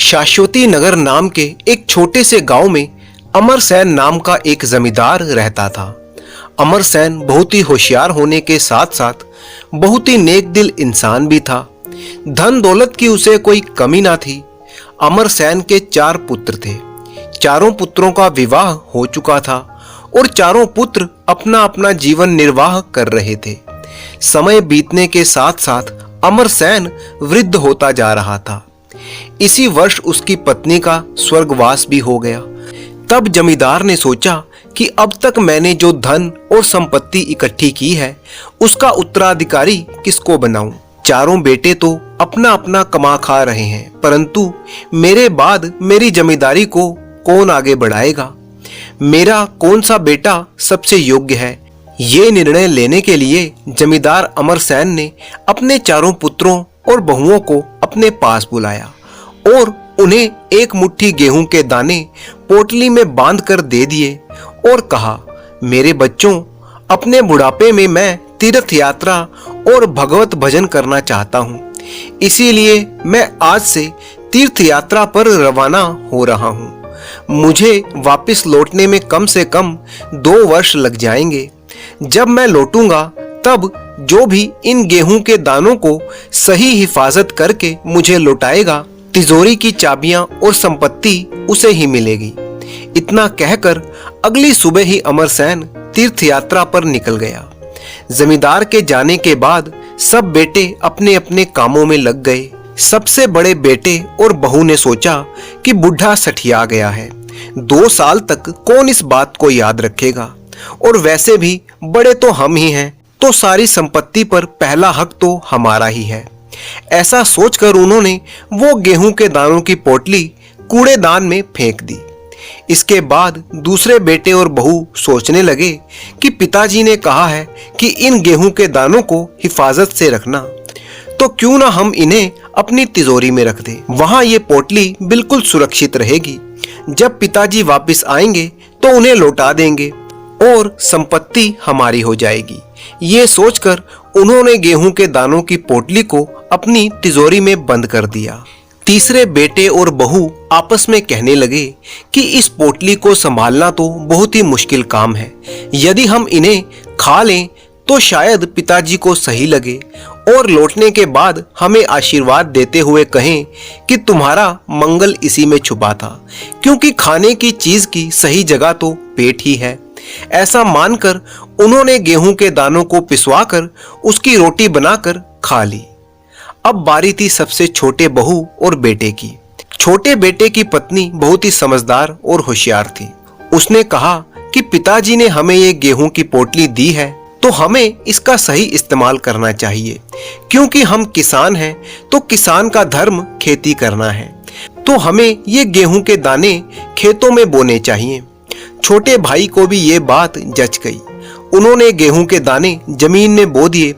शाश्वती नगर नाम के एक छोटे से गांव में अमरसेन नाम का एक जमींदार रहता था। अमरसेन बहुत ही होशियार होने के साथ साथ बहुत ही नेक दिल इंसान भी था। धन दौलत की उसे कोई कमी ना थी। अमरसेन के 4 पुत्र थे। चारों पुत्रों का विवाह हो चुका था और चारों पुत्र अपना अपना जीवन निर्वाह कर रहे थे। समय बीतने के साथ साथ अमरसेन वृद्ध होता जा रहा था। इसी वर्ष उसकी पत्नी का स्वर्गवास भी हो गया। तब जमींदार ने सोचा कि अब तक मैंने जो धन और संपत्ति इकट्ठी की है उसका उत्तराधिकारी किसको बनाऊं। चारों बेटे तो अपना अपना कमा खा रहे हैं, परंतु मेरे बाद मेरी जमींदारी को कौन आगे बढ़ाएगा? मेरा कौन सा बेटा सबसे योग्य है? ये निर्णय लेने के लिए जमींदार अमरसेन ने अपने चारों पुत्रों और बहुओं को अपने पास बुलाया और उन्हें एक मुट्ठी गेहूं के दाने पोटली में बांध कर दे दिए और कहा, मेरे बच्चों, अपने बुढ़ापे में मैं तीर्थ यात्रा और भगवत भजन करना चाहता हूँ। इसीलिए मैं आज से तीर्थ यात्रा पर रवाना हो रहा हूँ। मुझे वापस लौटने में कम से कम 2 वर्ष लग जाएंगे। जब मैं लौटूंगा तब जो भी इन गेहूं के दानों को सही हिफाजत करके मुझे लौटाएगा, तिजोरी की चाबियां और संपत्ति उसे ही मिलेगी। इतना कहकर अगली सुबह ही अमरसेन तीर्थ यात्रा पर निकल गया। जमींदार के जाने के बाद सब बेटे अपने अपने कामों में लग गए। सबसे बड़े बेटे और बहू ने सोचा कि बुढ़ा सठिया गया है, 2 साल तक कौन इस बात को याद रखेगा, और वैसे भी बड़े तो हम ही हैं, तो सारी संपत्ति पर पहला हक तो हमारा ही है। ऐसा सोचकर उन्होंने वो गेहूं के दानों की पोटली कूड़ेदान में फेंक दी। इसके बाद दूसरे बेटे और बहू सोचने लगे कि पिताजी ने कहा है कि इन गेहूं के दानों को हिफाजत से रखना, तो क्यों ना हम इन्हें अपनी तिजोरी में रख दें। वहां ये पोटली बिल्कुल सुरक्षित रहेगी। जब पिताजी वापस आएंगे तो उन्हें लौटा देंगे और संपत्ति हमारी हो जाएगी। ये सोचकर उन्होंने गेहूं के दानों की पोटली को अपनी तिजोरी में बंद कर दिया। तीसरे बेटे और बहू आपस में कहने लगे कि इस पोटली को संभालना तो बहुत ही मुश्किल काम है। यदि हम इन्हें खा लें तो शायद पिताजी को सही लगे और लौटने के बाद हमें आशीर्वाद देते हुए कहें कि तुम्हारा मंगल इसी में छुपा था, क्योंकि खाने की चीज की सही जगह तो पेट ही है। ऐसा मानकर उन्होंने गेहूं के दानों को पिसवाकर उसकी रोटी बनाकर खा ली। अब बारी थी सबसे छोटे बहू और बेटे की। छोटे बेटे की पत्नी बहुत ही समझदार और होशियार थी। उसने कहा कि पिताजी ने हमें ये गेहूं की पोटली दी है तो हमें इसका सही इस्तेमाल करना चाहिए, क्योंकि हम किसान हैं तो किसान का धर्म खेती करना है, तो हमें ये गेहूं के दाने खेतों में बोने चाहिए। छोटे भाई को भी ये बात जच गई। उन्होंने गेहूं के दाने जमीन में बो दिए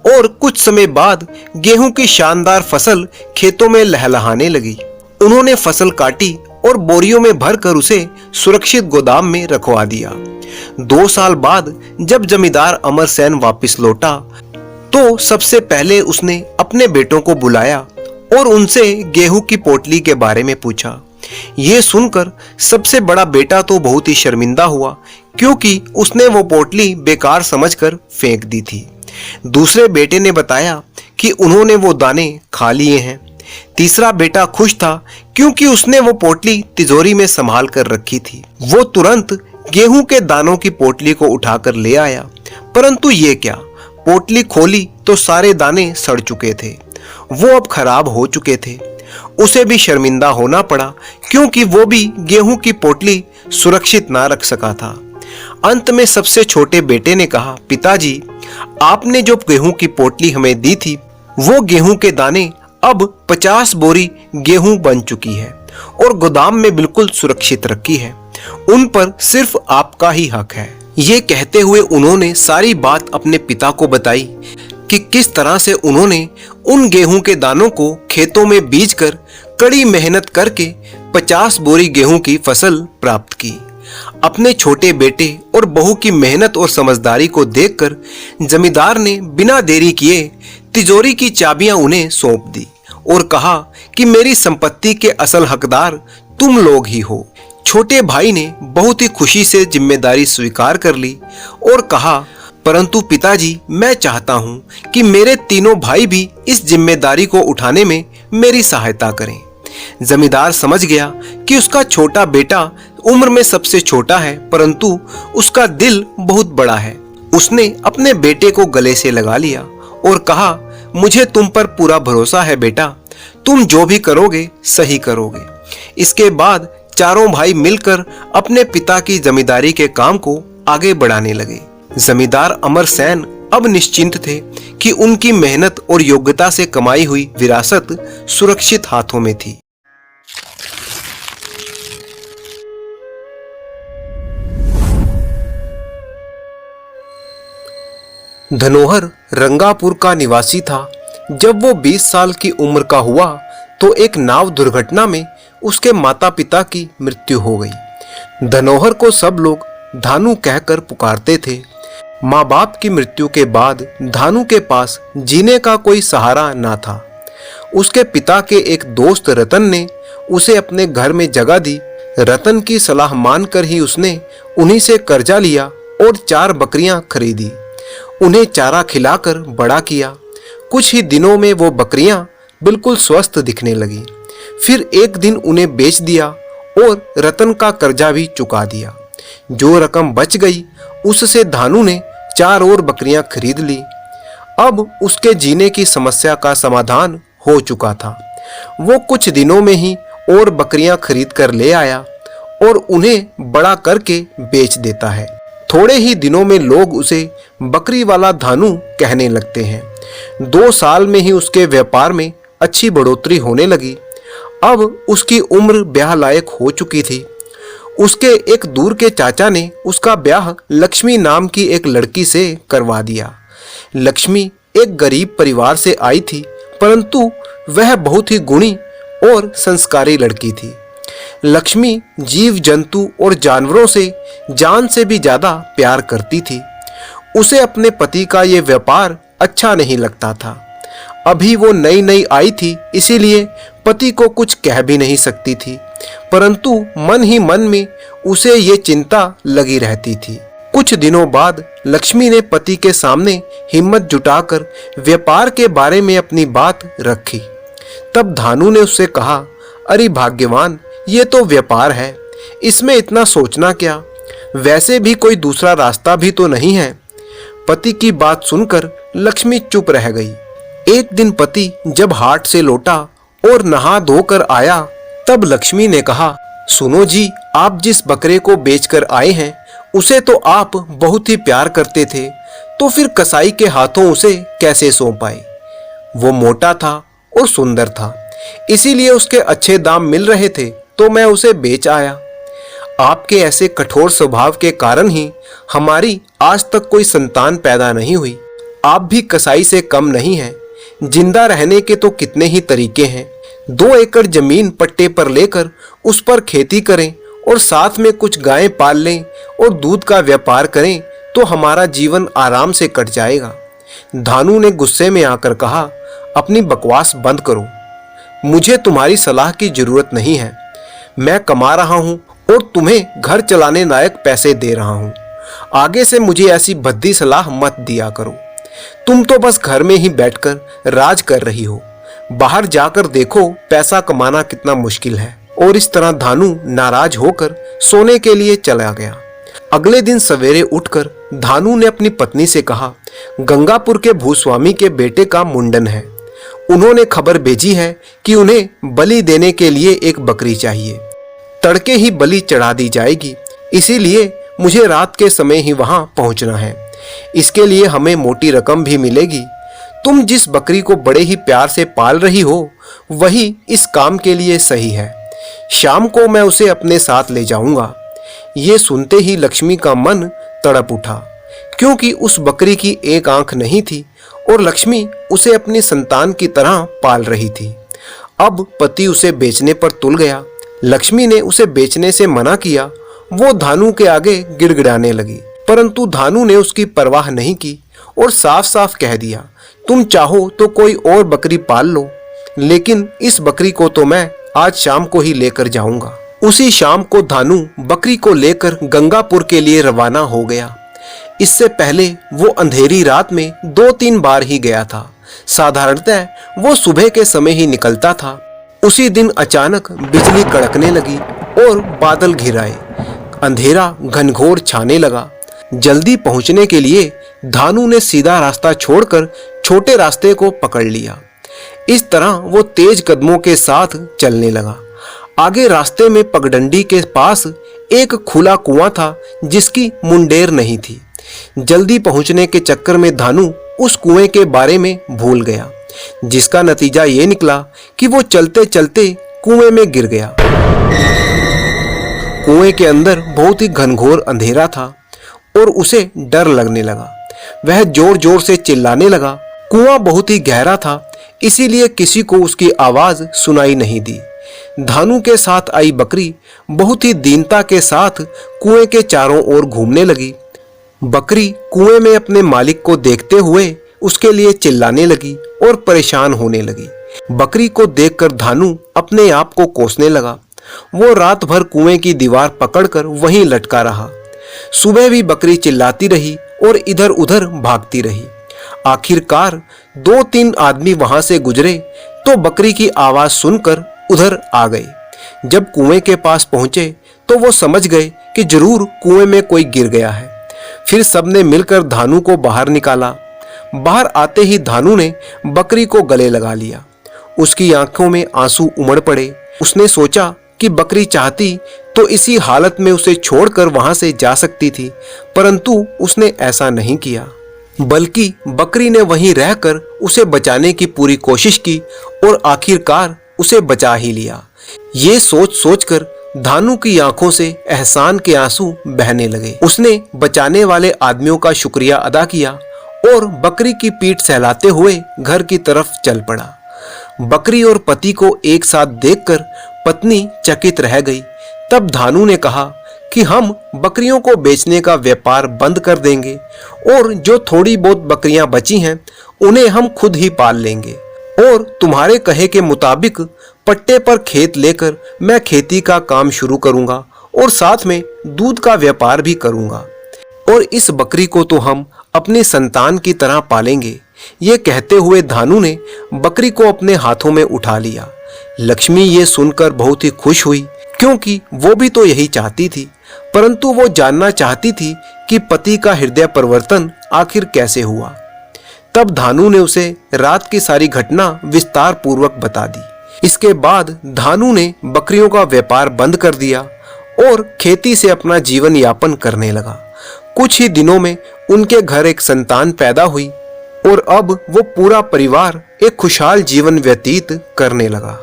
और कुछ समय बाद गेहूं की शानदार फसल खेतों में लहलहाने लगी। उन्होंने फसल काटी और बोरियों में भरकर उसे सुरक्षित गोदाम में रखवा दिया। 2 साल बाद जब जमींदार अमरसेन वापस लौटा तो सबसे पहले उसने अपने बेटों को बुलाया और उनसे गेहूं की पोटली के बारे में पूछा। ये सुनकर सबसे बड़ा बेटा तो बहुत ही शर्मिंदा हुआ, क्योंकि उसने वो पोटली बेकार समझकर फेंक दी थी। दूसरे बेटे ने बताया कि उन्होंने वो दाने खा लिए हैं। तीसरा बेटा खुश था, क्योंकि उसने वो पोटली तिजोरी में संभाल कर रखी थी। वो तुरंत गेहूं के दानों की पोटली को उठाकर ले आया, परंतु ये क्या, पोटली खोली तो सारे दाने सड़ चुके थे। वो अब खराब हो चुके थे। उसे भी शर्मिंदा होना पड़ा, क्योंकि वो भी गेहूं की पोटली सुरक्षित ना रख सका था। अंत में सबसे छोटे बेटे ने कहा, पिताजी, आपने जो गेहूं की पोटली हमें दी थी वो गेहूं के दाने अब 50 बोरी गेहूं बन चुकी है और गोदाम में बिल्कुल सुरक्षित रखी है। उन पर सिर्फ आपका ही हक है। ये कहते हुए उन्होंने सारी बात अपने पिता को बताई कि किस तरह से उन्होंने उन गेहूं के दानों को खेतों में बीजकर कड़ी मेहनत करके 50 बोरी गेहूं की फसल प्राप्त की। अपने छोटे बेटे और बहू की मेहनत और समझदारी को देखकर जमींदार ने बिना देरी किए तिजोरी की चाबियां उन्हें सौंप दी और कहा कि मेरी संपत्ति के असल हकदार तुम लोग ही हो। छोटे भाई ने बहुत ही खुशी से जिम्मेदारी स्वीकार कर ली और कहा, परंतु पिताजी, मैं चाहता हूं कि मेरे तीनों भाई भी इस जिम्मेदारी को उठाने में मेरी सहायता करें। जमींदार समझ गया कि उसका छोटा बेटा उम्र में सबसे छोटा है, परंतु उसका दिल बहुत बड़ा है। उसने अपने बेटे को गले से लगा लिया और कहा, मुझे तुम पर पूरा भरोसा है बेटा, तुम जो भी करोगे सही करोगे। इसके बाद चारों भाई मिलकर अपने पिता की जमींदारी के काम को आगे बढ़ाने लगे। जमींदार अमर सेन अब निश्चिंत थे कि उनकी मेहनत और योग्यता से कमाई हुई विरासत सुरक्षित हाथों में थी। धनोहर रंगापुर का निवासी था। जब वो 20 साल की उम्र का हुआ तो एक नाव दुर्घटना में उसके माता पिता की मृत्यु हो गई। धनोहर को सब लोग धानु कहकर पुकारते थे। माँ बाप की मृत्यु के बाद धानु के पास जीने का कोई सहारा ना था। उसके पिता के एक दोस्त रतन ने उसे अपने घर में जगह दी। रतन की सलाह मानकर ही उसने उन्हीं से कर्जा लिया और 4 बकरियां खरीदी। उन्हें चारा खिलाकर बड़ा किया। कुछ ही दिनों में वो बकरियां बिल्कुल स्वस्थ दिखने लगी। फिर एक दिन उन्हें बेच दिया और रतन का कर्जा भी चुका दिया। जो रकम बच गई उससे धानु ने 4 और बकरियां खरीद ली। अब उसके जीने की समस्या का समाधान हो चुका था। वो कुछ दिनों में ही और बकरियां खरीद कर ले आया और उन्हें बड़ा करके बेच देता है। थोड़े ही दिनों में लोग उसे बकरी वाला धानु कहने लगते हैं। 2 साल में ही उसके व्यापार में अच्छी बढ़ोतरी होने लगी। अब उसकी उम्र ब्याह लायक हो चुकी थी। उसके एक दूर के चाचा ने उसका ब्याह लक्ष्मी नाम की एक लड़की से करवा दिया। लक्ष्मी एक गरीब परिवार से आई थी, परंतु वह बहुत ही गुणी और संस्कारी लड़की थी। लक्ष्मी जीव जंतु और जानवरों से जान से भी ज्यादा प्यार करती थी। उसे अपने पति का ये व्यापार अच्छा नहीं लगता था। अभी वो नई नई आई थी, इसीलिए पति को कुछ कह भी नहीं सकती थी, परंतु मन ही मन में उसे ये चिंता लगी रहती थी। कुछ दिनों बाद लक्ष्मी ने पति के सामने हिम्मत जुटाकर व्यापार के बारे में अपनी बात रखी। तब धानु ने उससे कहा, अरे भाग्यवान, ये तो व्यापार है, इसमें इतना सोचना क्या, वैसे भी कोई दूसरा रास्ता भी तो नहीं है। पति की बात सुनकर लक्ष्मी चुप रह गई। एक दिन पति जब हाट से लौटा और नहा धोकर आया, तब लक्ष्मी ने कहा, सुनो जी, आप जिस बकरे को बेचकर आए हैं उसे तो आप बहुत ही प्यार करते थे, तो फिर कसाई के हाथों उसे कैसे सौंप आए? वो मोटा था और सुंदर था, इसीलिए उसके अच्छे दाम मिल रहे थे तो मैं उसे बेच आया। आपके ऐसे कठोर स्वभाव के कारण ही हमारी आज तक कोई संतान पैदा नहीं हुई। आप भी कसाई से कम नहीं हैं। जिंदा रहने के तो कितने ही तरीके हैं। 2 एकड़ जमीन पट्टे पर लेकर उस पर खेती करें और साथ में कुछ गायें पाल लें और दूध का व्यापार करें तो हमारा जीवन आराम से कट जाएगा। धानु ने गुस्से में आकर कहा, अपनी बकवास बंद करो, मुझे तुम्हारी सलाह की जरूरत नहीं है। मैं कमा रहा हूं और तुम्हें घर चलाने लायक पैसे दे रहा हूं। आगे से मुझे ऐसी भद्दी सलाह मत दिया करो। तुम तो बस घर में ही बैठकर राज कर रही हो। बाहर जाकर देखो पैसा कमाना कितना मुश्किल है। और इस तरह धानु नाराज होकर सोने के लिए चला गया। अगले दिन सवेरे उठकर धानु ने अपनी पत्नी से कहा, गंगापुर के भूस्वामी के बेटे का मुंडन है। उन्होंने खबर भेजी है कि उन्हें बलि देने के लिए एक बकरी चाहिए। तड़के ही बलि चढ़ा दी जाएगी, इसीलिए मुझे रात के समय ही वहां पहुंचना है। इसके लिए हमें मोटी रकम भी मिलेगी। तुम जिस बकरी को बड़े ही प्यार से पाल रही हो वही इस काम के लिए सही है। शाम को मैं उसे अपने साथ ले जाऊंगा। ये सुनते ही लक्ष्मी का मन तड़प उठा, क्योंकि उस बकरी की एक आंख नहीं थी और लक्ष्मी उसे अपनी संतान की तरह पाल रही थी। अब पति उसे बेचने पर तुल गया। लक्ष्मी ने उसे बेचने से मना किया। वो धानु के आगे गिड़गिड़ाने लगी, परंतु धानु ने उसकी परवाह नहीं की और साफ साफ कह दिया, तुम चाहो तो कोई और बकरी पाल लो, लेकिन इस बकरी को तो मैं आज शाम को ही लेकर जाऊंगा। उसी शाम को धानु बकरी को लेकर गंगापुर के लिए रवाना हो गया। इससे पहले वो अंधेरी रात में 2-3 बार ही गया था। साधारणतः वो सुबह के समय ही निकलता था। उसी दिन अचानक बिजली कड़कने लगी और बादल घिर आए। अंधेरा घनघोर छाने लगा। जल्दी पहुंचने के लिए धानु ने सीधा रास्ता छोड़कर छोटे रास्ते को पकड़ लिया। इस तरह वो तेज कदमों के साथ चलने लगा। आगे रास्ते में पगडंडी के पास एक खुला कुआं था जिसकी मुंडेर नहीं थी। जल्दी पहुंचने के चक्कर में धानु उस कुएं के बारे में भूल गया, जिसका नतीजा ये निकला कि वो चलते चलते कुएं में गिर गया। कुएं के अंदर बहुत ही घनघोर अंधेरा था और उसे डर लगने लगा। वह जोर जोर से चिल्लाने लगा। कुआं बहुत ही गहरा था, इसीलिए किसी को उसकी आवाज सुनाई नहीं दी। धानु के साथ आई बकरी बहुत ही दीनता के साथ कुएं के चारों ओर घूमने लगी। बकरी कुएं में अपने मालिक को देखते हुए उसके लिए चिल्लाने लगी और परेशान होने लगी। बकरी को देखकर धानु अपने आप को कोसने लगा। वो रात भर कुएं की दीवार पकड़कर वहीं लटका रहा। सुबह भी बकरी चिल्लाती रही और इधर उधर भागती रही। आखिरकार 2-3 आदमी वहां से गुजरे तो बकरी की आवाज सुनकर उधर आ गए। जब कुएं के पास पहुंचे तो वो समझ गए कि जरूर कुएं में कोई गिर गया है। फिर सबने मिलकर धानु को बाहर निकाला। बाहर आते ही धानु ने बकरी को गले लगा लिया। उसकी आंखों में आंसू उमड़ पड़े। उसने सोचा कि बकरी चाहती तो इसी हालत में उसे छोड़कर वहां से जा सकती थी, परंतु उसने ऐसा नहीं किया, बल्कि बकरी ने वहीं रहकर उसे बचाने की पूरी कोशिश की और आखिरकार उसे बचा ही लिया। ये सोच सोचकर धानु की आंखों से एहसान के आंसू बहने लगे। उसने बचाने वाले आदमियों का शुक्रिया अदा किया और बकरी की पीठ सहलाते हुए घर की तरफ चल पड़ा। बकरी और पति को एक साथ देखकर पत्नी चकित रह गई। तब धानु ने कहा कि हम बकरियों को बेचने का व्यापार बंद कर देंगे और जो थोड़ी बहुत बकरियां बची हैं उन्हें हम खुद ही पाल लेंगे, और तुम्हारे कहे के मुताबिक पट्टे पर खेत लेकर मैं खेती का काम शुरू करूंगा और साथ में दूध का व्यापार भी करूंगा, और इस बकरी को तो हम अपनी संतान की तरह पालेंगे। ये कहते हुए धानु ने बकरी को अपने हाथों में उठा लिया। लक्ष्मी ये सुनकर बहुत ही खुश हुई, क्योंकि वो भी तो यही चाहती थी, परंतु वो जानना चाहती थी कि पति का हृदय परिवर्तन आखिर कैसे हुआ। तब धानु ने उसे रात की सारी घटना विस्तार पूर्वक बता दी। इसके बाद धानु ने बकरियों का व्यापार बंद कर दिया और खेती से अपना जीवन यापन करने लगा। कुछ ही दिनों में उनके घर एक संतान पैदा हुई और अब वो पूरा परिवार एक खुशहाल जीवन व्यतीत करने लगा।